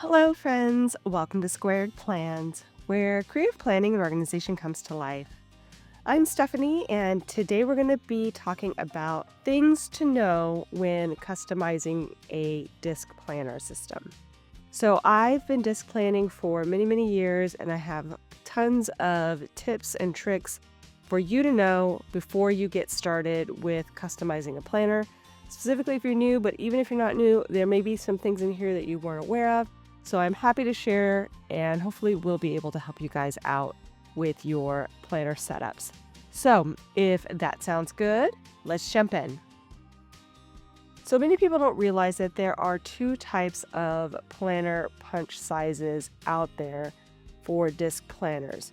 Hello, friends. Welcome to Squared Plans, where creative planning and organization comes to life. I'm Stephanie, and today we're going to be talking about things to know when customizing a disc planner system. So, I've been disc planning for many years, and I have tons of tips and tricks for you to know before you get started with customizing a planner. Specifically if you're new, but even if you're not new, there may be some things in here that you weren't aware of. So I'm happy to share, and hopefully we'll be able to help you guys out with your planner setups. So if that sounds good, let's jump in. So many people don't realize that there are two types of planner punch sizes out there for disc planners.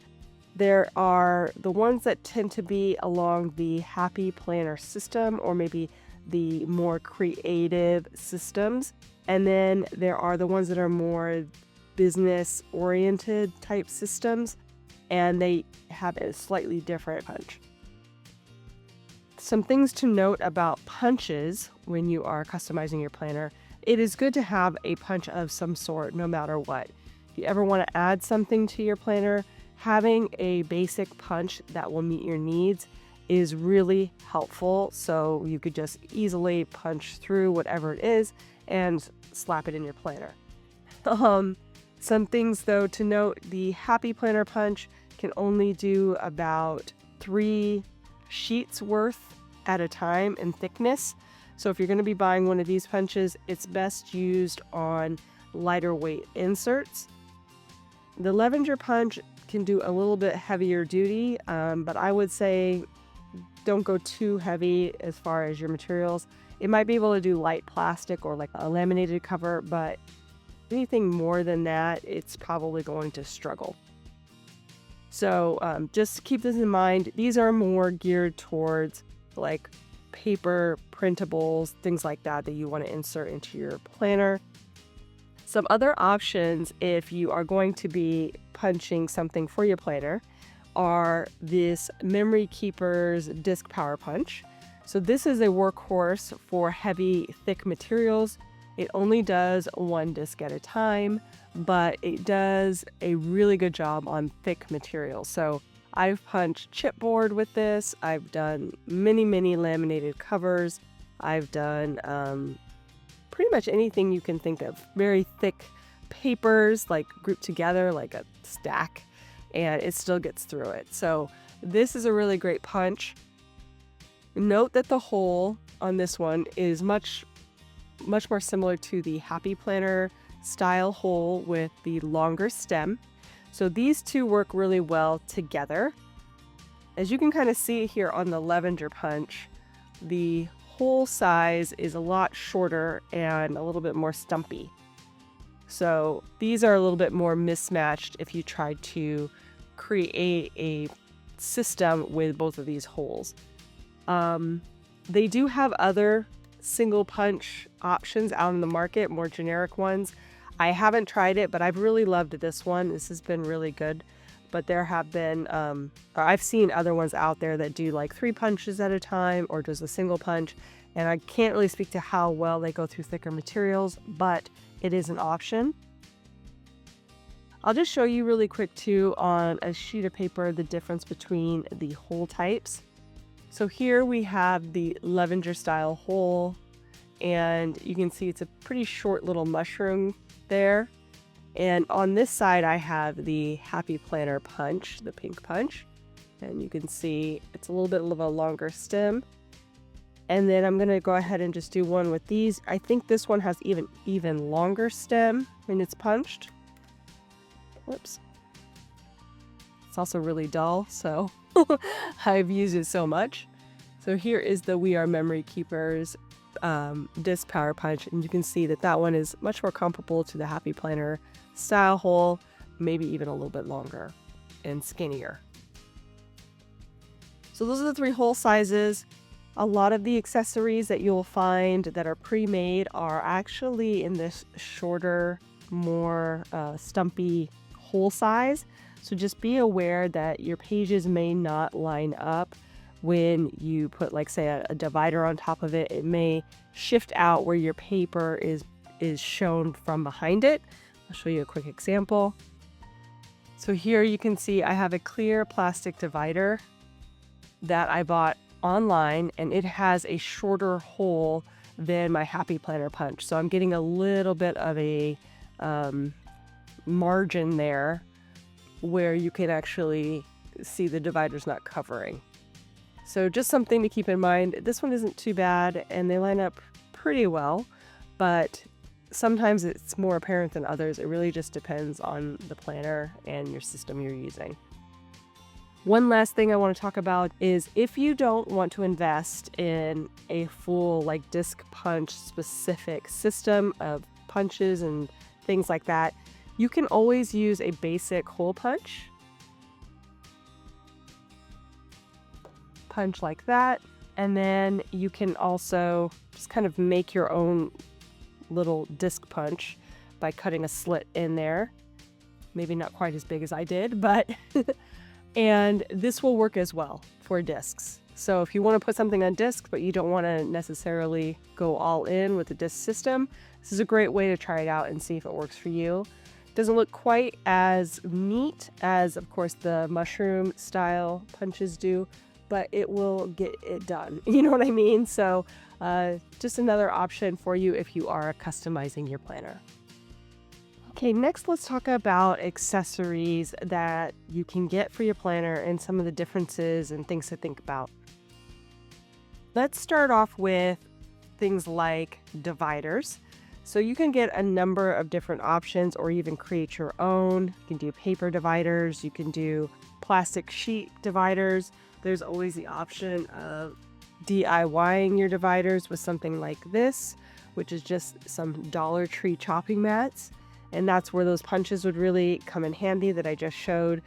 There are the ones that tend to be along the happy planner system, or maybe the more creative systems. And then there are the ones that are more business-oriented type systems, and they have a slightly different punch. Some things to note about punches when you are customizing your planner. It is good to have a punch of some sort no matter what. If you ever want to add something to your planner, having a basic punch that will meet your needs is really helpful, so you could just easily punch through whatever it is and slap it in your planner. Some things though to note: the happy planner punch can only do about 3 sheets worth at a time in thickness. So if you're going to be buying one of these punches, it's best used on lighter weight inserts. The Levenger punch can do a little bit heavier duty, but I would say don't go too heavy as far as your materials. It might be able to do light plastic or like a laminated cover, but anything more than that, it's probably going to struggle. So just keep this in mind. These are more geared towards like paper printables, things like that you want to insert into your planner. Some other options, if you are going to be punching something for your planner, are this Memory Keeper's Disc Power Punch. So this is a workhorse for heavy, thick materials. It only does 1 disc at a time, but it does a really good job on thick materials. So I've punched chipboard with this. I've done many laminated covers. I've done pretty much anything you can think of. Very thick papers, like grouped together like a stack, and it still gets through it. So this is a really great punch. Note that the hole on this one is much more similar to the Happy Planner style hole with the longer stem. So these two work really well together. As you can kind of see here on the Levenger punch, the hole size is a lot shorter and a little bit more stumpy. So these are a little bit more mismatched if you try to create a system with both of these holes. They do have other single punch options out in the market, more generic ones. I haven't tried it, but I've really loved this one. This has been really good. But there have been, I've seen other ones out there that do like 3 punches at a time or just a single punch. And I can't really speak to how well they go through thicker materials, but it is an option. I'll just show you really quick too on a sheet of paper the difference between the hole types. So here we have the Levenger style hole, and you can see it's a pretty short little mushroom there. And on this side I have the Happy Planner punch, the pink punch, and you can see it's a little bit of a longer stem. And then I'm gonna go ahead and just do one with these. I think this one has even longer stem when it's punched. Whoops. It's also really dull, so I've used it so much. So here is the We Are Memory Keepers Disc Power Punch, and you can see that that one is much more comparable to the Happy Planner style hole, maybe even a little bit longer and skinnier. So those are the 3 hole sizes. A lot of the accessories that you'll find that are pre-made are actually in this shorter, more stumpy hole size. So just be aware that your pages may not line up when you put, like, say, a divider on top of it. It may shift out where your paper is shown from behind it. I'll show you a quick example. So here you can see I have a clear plastic divider that I bought online, and it has a shorter hole than my Happy Planner punch. So I'm getting a little bit of a margin there where you can actually see the divider's not covering. So just something to keep in mind. This one isn't too bad and they line up pretty well, but sometimes it's more apparent than others. It really just depends on the planner and your system you're using. One last thing I want to talk about is if you don't want to invest in a full like disc punch specific system of punches and things like that, you can always use a basic hole punch. Punch like that, and then you can also just kind of make your own little disc punch by cutting a slit in there. Maybe not quite as big as I did, but and this will work as well for discs. So if you want to put something on disc but you don't want to necessarily go all in with the disc system, this is a great way to try it out and see if it works for you. Doesn't look quite as neat as, of course, the mushroom style punches do, but it will get it done. You know what I mean? So just another option for you if you are customizing your planner. Okay, next let's talk about accessories that you can get for your planner and some of the differences and things to think about. Let's start off with things like dividers. So you can get a number of different options or even create your own. You can do paper dividers, you can do plastic sheet dividers. There's always the option of DIYing your dividers with something like this, which is just some Dollar Tree chopping mats. And that's where those punches would really come in handy that I just showed,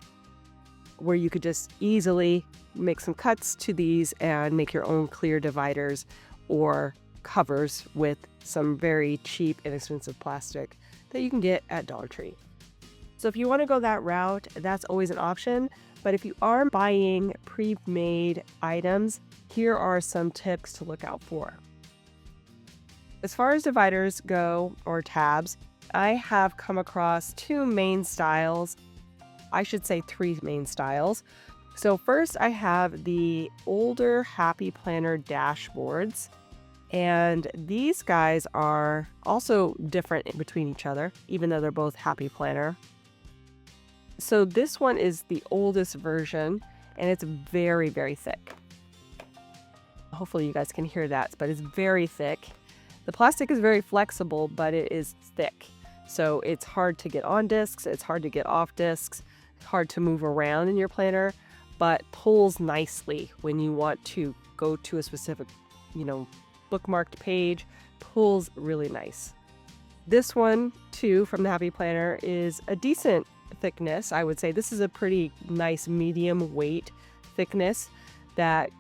where you could just easily make some cuts to these and make your own clear dividers or covers with some very cheap, inexpensive plastic that you can get at Dollar Tree. So if you want to go that route, that's always an option. But if you are buying pre-made items, here are some tips to look out for. As far as dividers go, or tabs, I have come across two main styles. I should say three main styles. So first I have the older Happy Planner dashboards. And these guys are also different in between each other, even though they're both Happy Planner. So this one is the oldest version, and it's very, very thick. Hopefully you guys can hear that, but it's very thick. The plastic is very flexible, but it is thick. So it's hard to get on discs, it's hard to get off discs, it's hard to move around in your planner, but pulls nicely when you want to go to a specific, bookmarked page. Pulls really nice. This one, too, from the Happy Planner is a decent thickness. I would say this is a pretty nice medium weight thickness that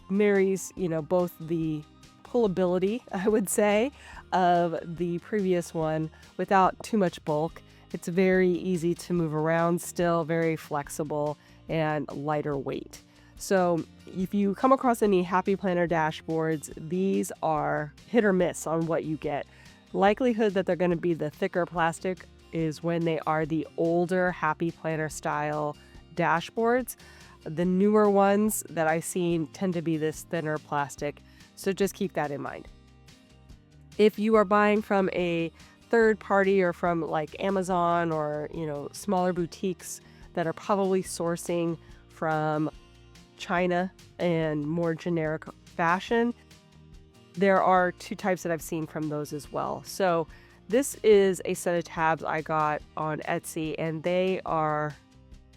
marries, both the pullability, I would say, of the previous one without too much bulk. It's very easy to move around, still very flexible and lighter weight. So if you come across any Happy Planner dashboards, these are hit or miss on what you get. Likelihood that they're going to be the thicker plastic is when they are the older Happy Planner style dashboards. The newer ones that I've seen tend to be this thinner plastic, so just keep that in mind. If you are buying from a third party or from like Amazon or smaller boutiques that are probably sourcing from China and more generic fashion, there are two types that I've seen from those as well. So this is a set of tabs I got on Etsy, and they are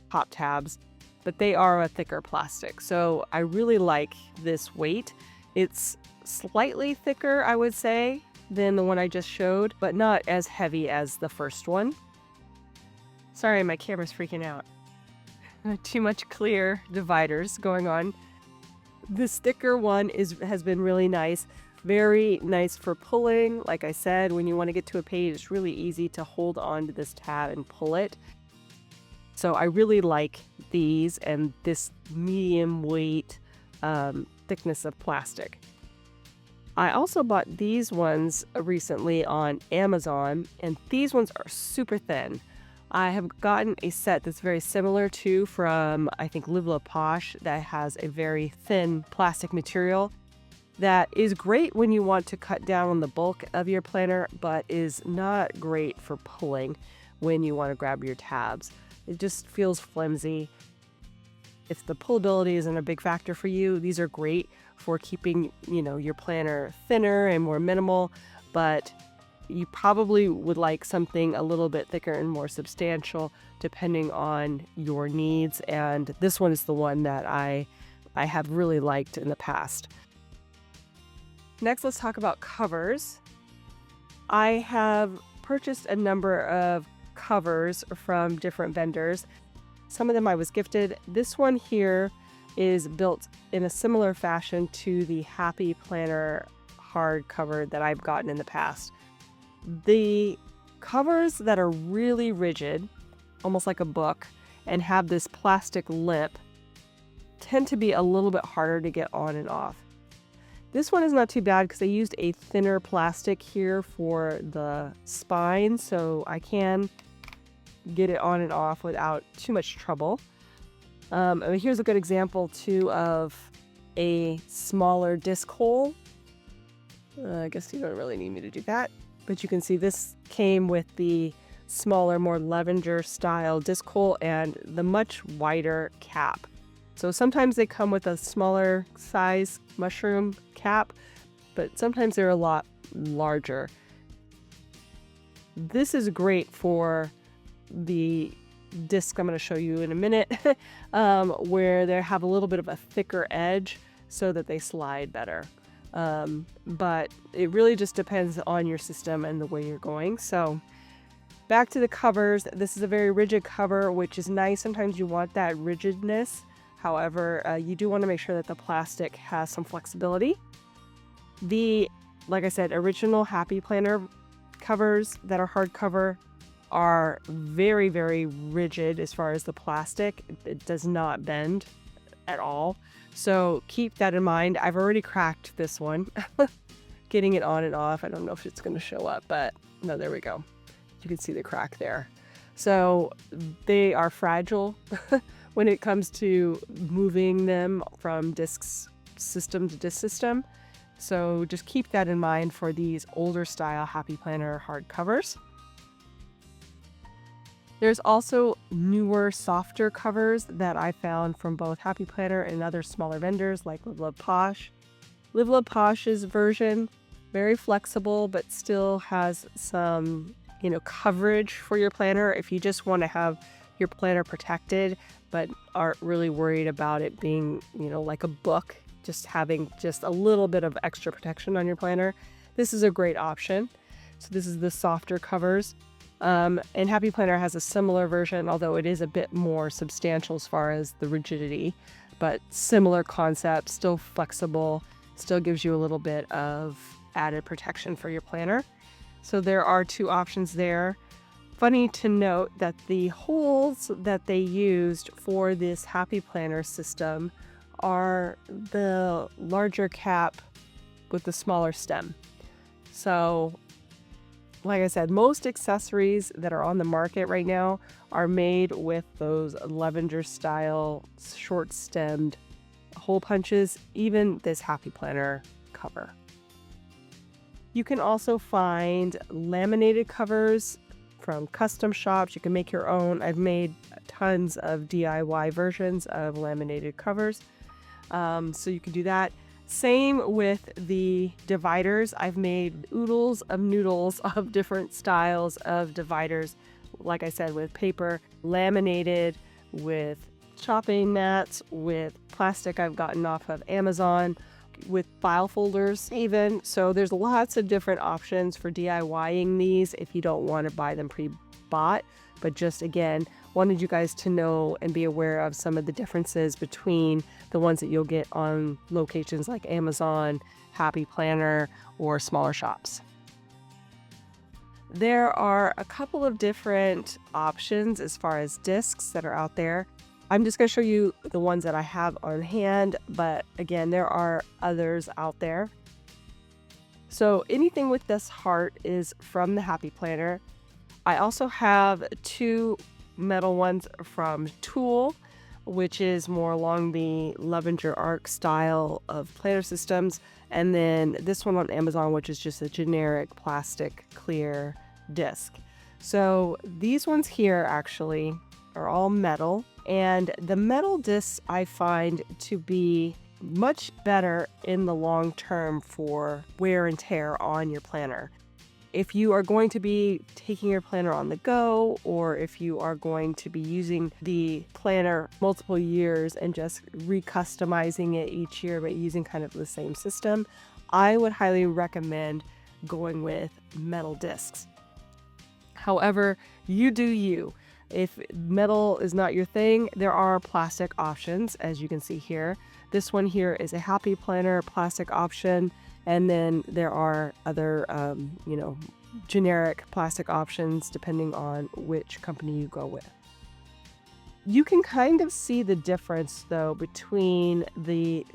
pop tabs, but they are a thicker plastic. So I really like this weight. It's slightly thicker, I would say, than the one I just showed, but not as heavy as the first one. Sorry, my camera's freaking out. Too much clear dividers going on. This thicker one has been really nice. Very nice for pulling. Like I said, when you want to get to a page, it's really easy to hold on to this tab and pull it. So I really like these and this medium weight thickness of plastic. I also bought these ones recently on Amazon, and these ones are super thin. I have gotten a set that's very similar to from, I think, Live Love Posh, that has a very thin plastic material that is great when you want to cut down on the bulk of your planner, but is not great for pulling when you want to grab your tabs. It just feels flimsy. If the pullability isn't a big factor for you, these are great for keeping, your planner thinner and more minimal, but you probably would like something a little bit thicker and more substantial depending on your needs. And this one is the one that I have really liked in the past. Next, let's talk about covers. I have purchased a number of covers from different vendors. Some of them I was gifted. This one here is built in a similar fashion to the Happy Planner hardcover that I've gotten in the past. The covers that are really rigid, almost like a book, and have this plastic lip tend to be a little bit harder to get on and off. This one is not too bad because I used a thinner plastic here for the spine, so I can get it on and off without too much trouble. Here's a good example too of a smaller disc hole. I guess you don't really need me to do that, but you can see this came with the smaller, more lavender style disc hole and the much wider cap. So sometimes they come with a smaller size mushroom cap, but sometimes they're a lot larger. This is great for the disc I'm going to show you in a minute, where they have a little bit of a thicker edge so that they slide better. But it really just depends on your system and the way you're going. So back to the covers. This is a very rigid cover, which is nice. Sometimes you want that rigidness. However, you do want to make sure that the plastic has some flexibility. Like I said, original Happy Planner covers that are hardcover are very, very rigid as far as the plastic. It does not bend at all. So keep that in mind. I've already cracked this one, getting it on and off. I don't know if it's going to show up, but no, there we go. You can see the crack there. So they are fragile when it comes to moving them from disk system to disk system. So just keep that in mind for these older style Happy Planner hardcovers. There's also newer, softer covers that I found from both Happy Planner and other smaller vendors like Live Love Posh. Live Love Posh's version, very flexible, but still has some, coverage for your planner if you just want to have your planner protected, but aren't really worried about it being, like a book, just having just a little bit of extra protection on your planner. This is a great option. So this is the softer covers. And Happy Planner has a similar version, although it is a bit more substantial as far as the rigidity, but similar concept, still flexible, still gives you a little bit of added protection for your planner. So there are two options there. Funny to note that the holes that they used for this Happy Planner system are the larger cap with the smaller stem. So like I said, most accessories that are on the market right now are made with those lavender style short stemmed hole punches, even this Happy Planner cover. You can also find laminated covers from custom shops. You can make your own. I've made tons of DIY versions of laminated covers, so you can do that. Same with the dividers. I've made oodles of noodles of different styles of dividers, like I said, with paper, laminated, with chopping mats, with plastic I've gotten off of Amazon, with file folders even. So there's lots of different options for DIYing these if you don't want to buy them pre-bought, but just again, wanted you guys to know and be aware of some of the differences between the ones that you'll get on locations like Amazon, Happy Planner, or smaller shops. There are a couple of different options as far as discs that are out there. I'm just going to show you the ones that I have on hand, but again, there are others out there. So anything with this heart is from the Happy Planner. I also have 2 metal ones from Tool, which is more along the Levenger Arc style of planner systems. And then this one on Amazon, which is just a generic plastic clear disc. So these ones here actually are all metal, and the metal discs I find to be much better in the long term for wear and tear on your planner. If you are going to be taking your planner on the go, or if you are going to be using the planner multiple years and just recustomizing it each year but using kind of the same system, I would highly recommend going with metal discs. However, you do you. If metal is not your thing, there are plastic options, as you can see here. This one here is a Happy Planner plastic option, and then there are other, generic plastic options depending on which company you go with. You can kind of see the difference, though, between the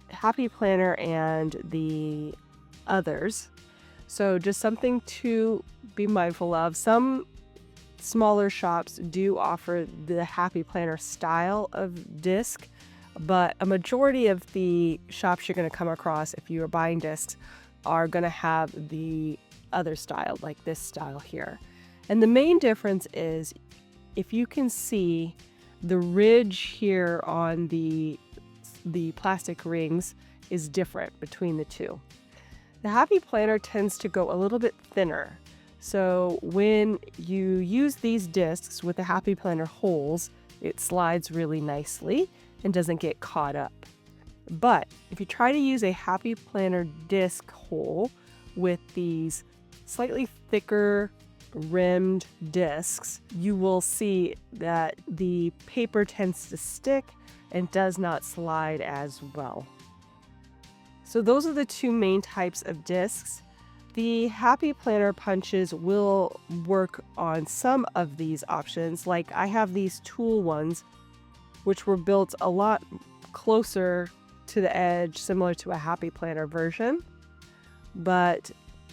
Happy Planner and the others. So just something to be mindful of. Some smaller shops do offer the Happy Planner style of disc, but a majority of the shops you're going to come across if you are buying discs are going to have the other style, like this style here. And the main difference is, if you can see, the ridge here on the plastic rings is different between the two. The Happy Planner tends to go a little bit thinner. So when you use these discs with the Happy Planner holes, it slides really nicely and doesn't get caught up. But if you try to use a Happy Planner disc hole with these slightly thicker rimmed discs, you will see that the paper tends to stick and does not slide as well. So those are the 2 main types of discs. The Happy Planner punches will work on some of these options. Like I have these Tool ones, which were built a lot closer to the edge, similar to a Happy Planner version. But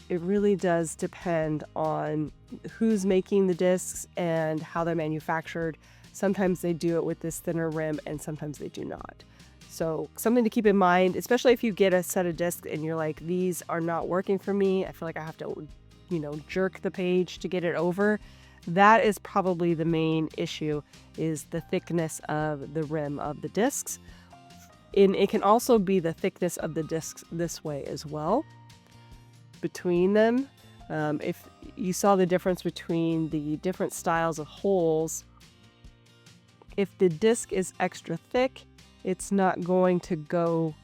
it really does depend on who's making the discs and how they're manufactured. Sometimes they do it with this thinner rim and sometimes they do not. So something to keep in mind, especially if you get a set of discs and you're like, these are not working for me. I feel like I have to, jerk the page to get it over. That is probably the main issue, is the thickness of the rim of the discs. And it can also be the thickness of the discs this way as well, between them. If you saw the difference between the different styles of holes, if the disc is extra thick, it's not going to go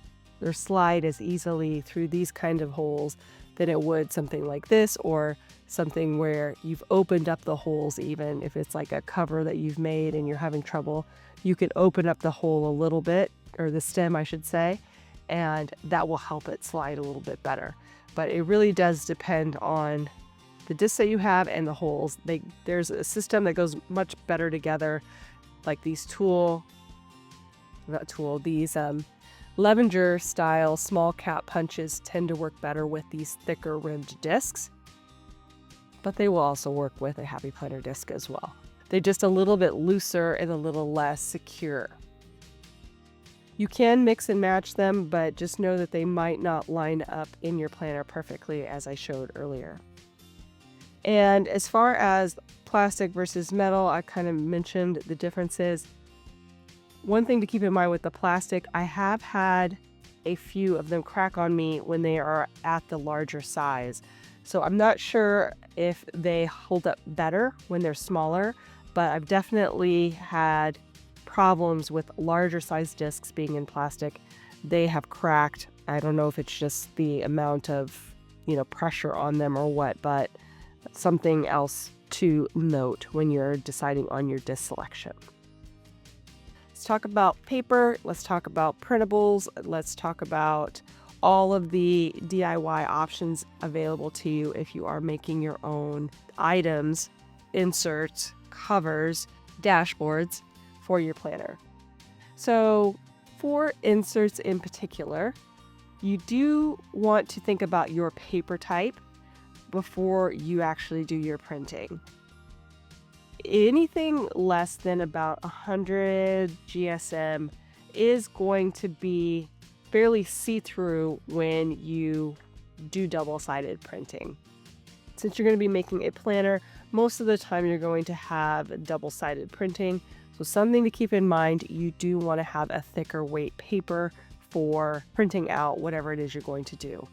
or slide as easily through these kind of holes than it would something like this, or something where you've opened up the holes. Even if it's like a cover that you've made and you're having trouble, you can open up the hole a little bit, or the stem I should say, and that will help it slide a little bit better. But it really does depend on the discs that you have and the holes. There's a system that goes much better together, like these Levenger style small cap punches tend to work better with these thicker rimmed discs, but they will also work with a Happy Planner disc as well. They're just a little bit looser and a little less secure. You can mix and match them, but just know that they might not line up in your planner perfectly, as I showed earlier. And as far as plastic versus metal, I kind of mentioned the differences. One thing to keep in mind with the plastic, I have had a few of them crack on me when they are at the larger size. So I'm not sure if they hold up better when they're smaller, but I've definitely had problems with larger size discs being in plastic. They have cracked. I don't know if it's just the amount of, pressure on them or what, but something else to note when you're deciding on your disc selection. Let's talk about paper. Let's talk about printables. Let's talk about all of the DIY options available to you if you are making your own items, inserts, covers, dashboards for your planner. So for inserts in particular, you do want to think about your paper type before you actually do your printing. Anything less than about 100 GSM is going to be fairly see-through when you do double-sided printing. Since you're going to be making a planner, most of the time you're going to have double-sided printing. So something to keep in mind, you do want to have a thicker weight paper for printing out whatever it is you're going to do.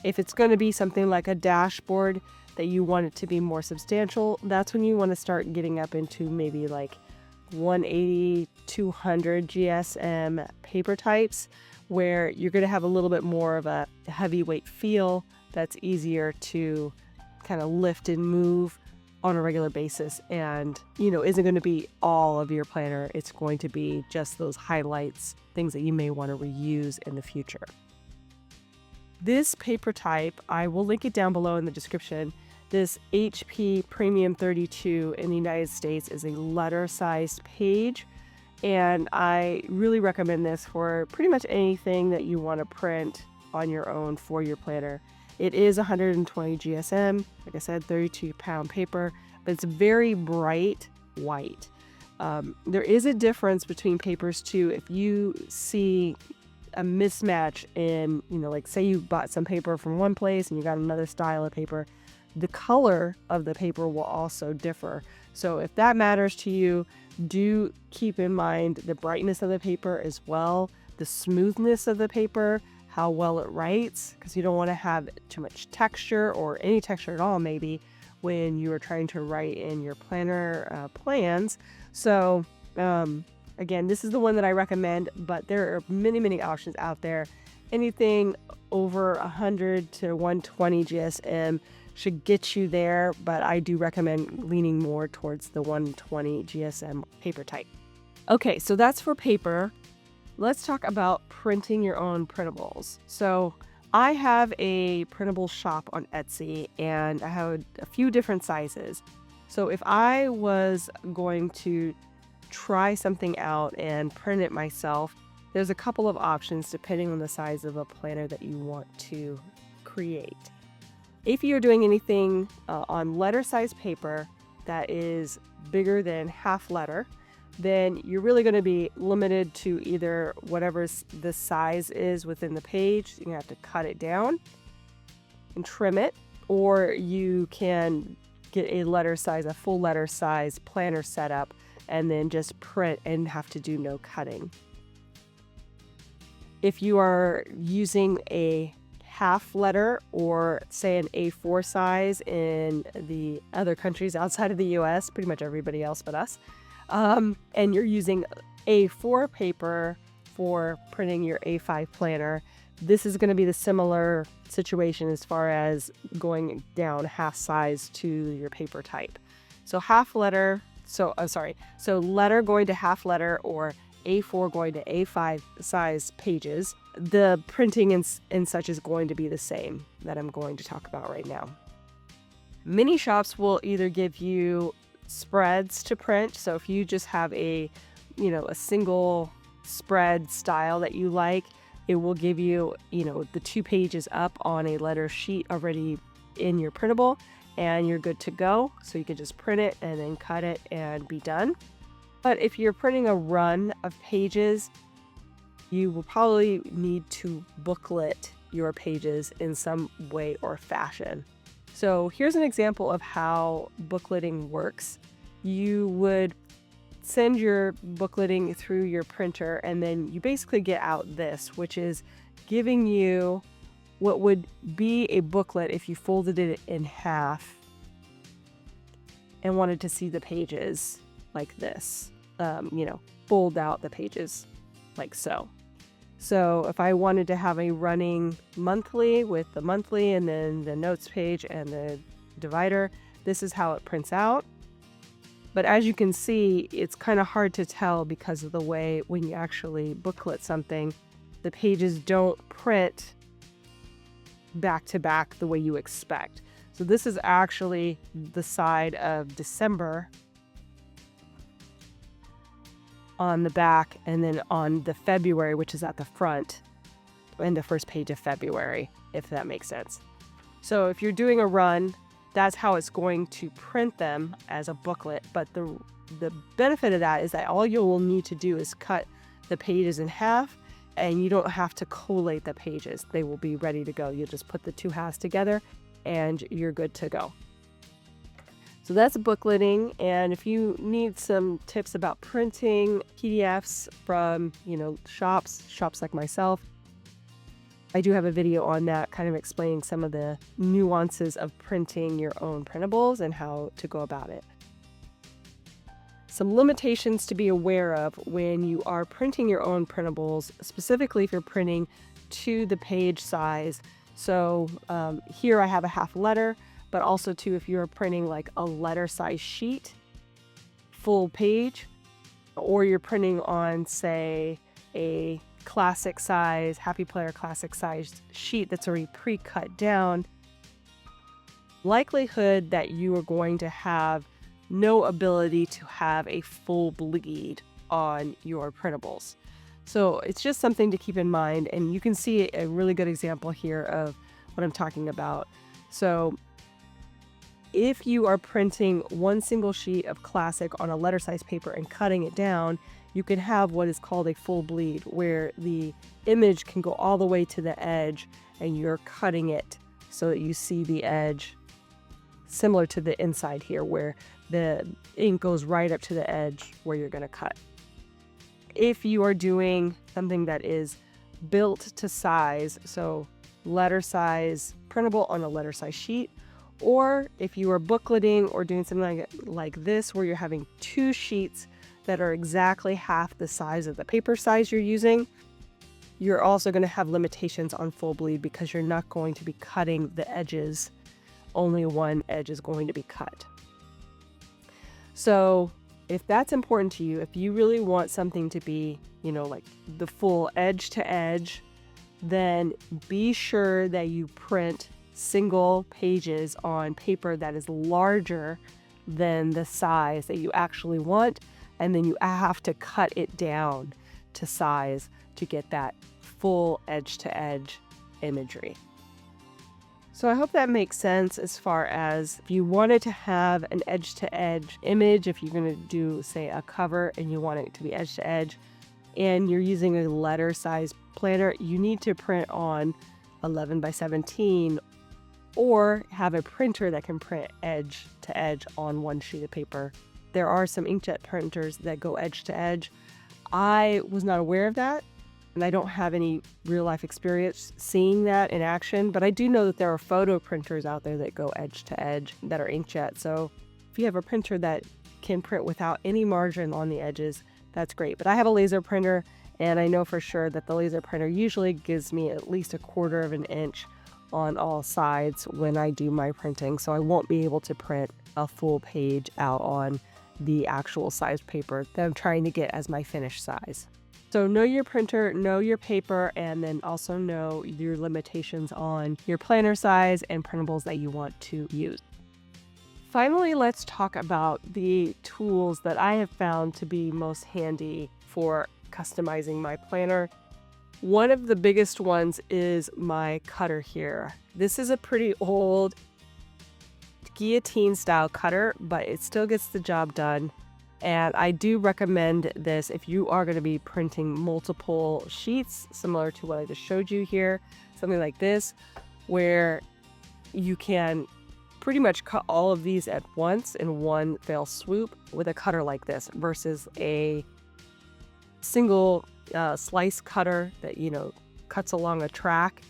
If it's going to be something like a dashboard that you want it to be more substantial, that's when you want to start getting up into maybe like 180, 200 GSM paper types, where you're going to have a little bit more of a heavyweight feel that's easier to kind of lift and move on a regular basis, and isn't going to be all of your planner. It's going to be just those highlights, things that you may want to reuse in the future. This paper type, I will link it down below in the description. This HP Premium 32 in the United States is a letter-sized page, and I really recommend this for pretty much anything that you want to print on your own for your planner. It is 120 GSM, like I said, 32-pound paper, but it's very bright white. There is a difference between papers too. If you see a mismatch in, like say you bought some paper from one place and you got another style of paper, the color of the paper will also differ. So if that matters to you, do keep in mind the brightness of the paper as well, the smoothness of the paper, how well it writes, because you don't want to have too much texture or any texture at all maybe when you are trying to write in your planner plans. So again, this is the one that I recommend, but there are many options out there. Anything over 100 to 120 GSM should get you there, but I do recommend leaning more towards the 120 GSM paper type. Okay, so that's for paper. Let's talk about printing your own printables. So I have a printable shop on Etsy, and I have a few different sizes. So if I was going to try something out and print it myself, there's a couple of options depending on the size of a planner that you want to create. If you're doing anything on letter size paper that is bigger than half letter, then you're really going to be limited to either whatever the size is within the page. You're going to have to cut it down and trim it, or you can get a full letter size planner setup and then just print and have to do no cutting. If you are using a half letter or say an A4 size in the other countries outside of the US, pretty much everybody else but us, and you're using A4 paper for printing your A5 planner, this is going to be the similar situation as far as going down half size to your paper type. So letter going to half letter or A4 going to A5 size pages, the printing and such is going to be the same that I'm going to talk about right now. Many shops will either give you spreads to print. So if you just have a single spread style that you like, it will give you, the 2 pages up on a letter sheet already in your printable, and you're good to go. So you can just print it and then cut it and be done. But if you're printing a run of pages, you will probably need to booklet your pages in some way or fashion. So here's an example of how bookletting works. You would send your bookletting through your printer, and then you basically get out this, which is giving you what would be a booklet if you folded it in half and wanted to see the pages like this. Fold out the pages like so. So if I wanted to have a running monthly with the monthly and then the notes page and the divider, this is how it prints out. But as you can see, it's kind of hard to tell because of the way when you actually booklet something, the pages don't print back to back the way you expect. So this is actually the side of December on the back, and then on the February, which is at the front, in the first page of February, if that makes sense. So if you're doing a run, that's how it's going to print them as a booklet. But the benefit of that is that all you will need to do is cut the pages in half, and you don't have to collate the pages. They will be ready to go. You just put the two halves together and you're good to go. So that's bookletting. And if you need some tips about printing PDFs from, shops like myself, I do have a video on that, kind of explaining some of the nuances of printing your own printables and how to go about it. Some limitations to be aware of when you are printing your own printables, specifically if you're printing to the page size. So here I have a half letter, but also too if you're printing like a letter size sheet, full page, or you're printing on, say, a classic size, Happy Player classic size sheet that's already pre-cut down, likelihood that you are going to have no ability to have a full bleed on your printables. So it's just something to keep in mind, and you can see a really good example here of what I'm talking about. So if you are printing one single sheet of classic on a letter size paper and cutting it down, you can have what is called a full bleed, where the image can go all the way to the edge and you're cutting it so that you see the edge, similar to the inside here where the ink goes right up to the edge where you're going to cut. If you are doing something that is built to size, so letter size printable on a letter size sheet, or if you are bookletting or doing something like this where you're having two sheets that are exactly half the size of the paper size you're using, you're also going to have limitations on full bleed because you're not going to be cutting the edges. Only one edge is going to be cut. So if that's important to you, if you really want something to be, like the full edge to edge, then be sure that you print single pages on paper that is larger than the size that you actually want, and then you have to cut it down to size to get that full edge to edge imagery. So I hope that makes sense as far as if you wanted to have an edge to edge image, if you're going to do, say, a cover and you want it to be edge to edge and you're using a letter size planner, you need to print on 11 by 17 or have a printer that can print edge to edge on one sheet of paper. There are some inkjet printers that go edge to edge. I was not aware of that, and I don't have any real life experience seeing that in action, but I do know that there are photo printers out there that go edge to edge that are inkjet. So if you have a printer that can print without any margin on the edges, that's great. But I have a laser printer, and I know for sure that the laser printer usually gives me at least 1/4 of an inch on all sides when I do my printing. So I won't be able to print a full page out on the actual size paper that I'm trying to get as my finished size. So know your printer, know your paper, and then also know your limitations on your planner size and printables that you want to use. Finally, let's talk about the tools that I have found to be most handy for customizing my planner. One of the biggest ones is my cutter here. This is a pretty old guillotine style cutter, but it still gets the job done. And I do recommend this if you are going to be printing multiple sheets, similar to what I just showed you here, something like this, where you can pretty much cut all of these at once in one fell swoop with a cutter like this versus a single slice cutter that, cuts along a track.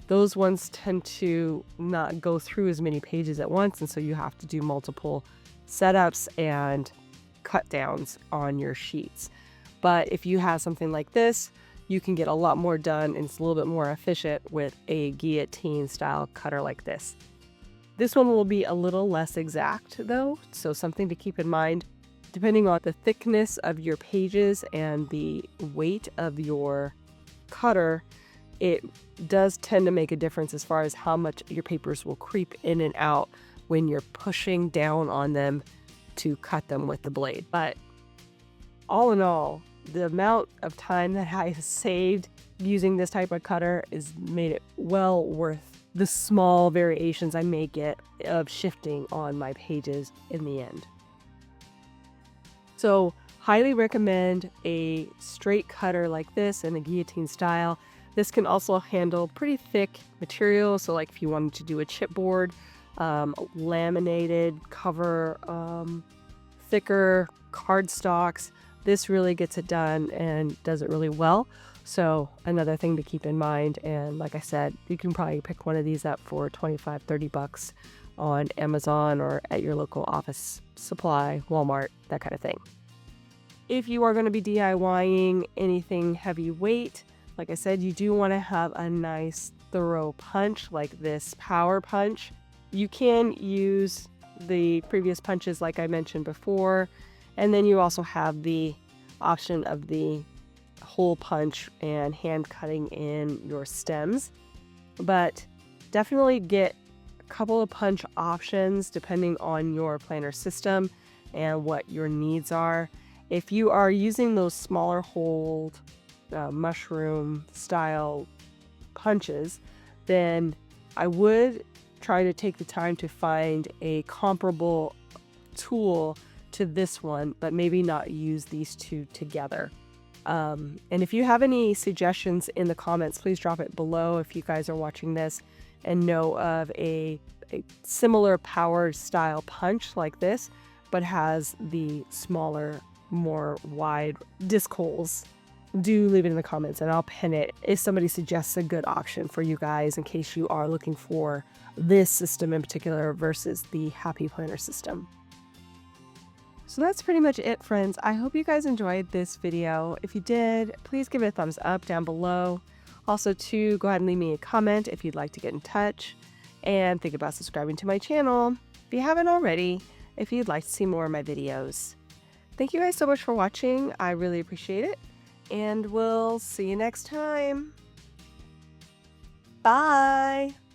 Those ones tend to not go through as many pages at once, and so you have to do multiple setups and cut downs on your sheets. But if you have something like this, you can get a lot more done, and it's a little bit more efficient with a guillotine style cutter like this. This one will be a little less exact though, so something to keep in mind. Depending on the thickness of your pages and the weight of your cutter, it does tend to make a difference as far as how much your papers will creep in and out when you're pushing down on them to cut them with the blade. But all in all, the amount of time that I saved using this type of cutter is made it well worth the small variations I may get of shifting on my pages in the end. So highly recommend a straight cutter like this in a guillotine style. This can also handle pretty thick material. So like if you wanted to do a chipboard, laminated cover, thicker cardstocks, this really gets it done and does it really well. So another thing to keep in mind. And like I said, you can probably pick one of these up for 25, 30 bucks on Amazon or at your local office supply, Walmart, that kind of thing. If you are going to be DIYing anything heavyweight, like I said, you do want to have a nice thorough punch like this power punch. You can use the previous punches like I mentioned before, and then you also have the option of the hole punch and hand cutting in your stems. But definitely get a couple of punch options depending on your planner system and what your needs are. If you are using those smaller holed mushroom style punches, then I would try to take the time to find a comparable tool to this one, but maybe not use these two together. And if you have any suggestions in the comments, please drop it below if you guys are watching this and know of a similar power style punch like this, but has the smaller, more wide disc holes. Do leave it in the comments and I'll pin it if somebody suggests a good option for you guys in case you are looking for this system in particular versus the Happy Planner system. So that's pretty much it, friends. I hope you guys enjoyed this video. If you did, please give it a thumbs up down below. Also, go ahead and leave me a comment if you'd like to get in touch, and think about subscribing to my channel if you haven't already, if you'd like to see more of my videos. Thank you guys so much for watching. I really appreciate it, and we'll see you next time. Bye!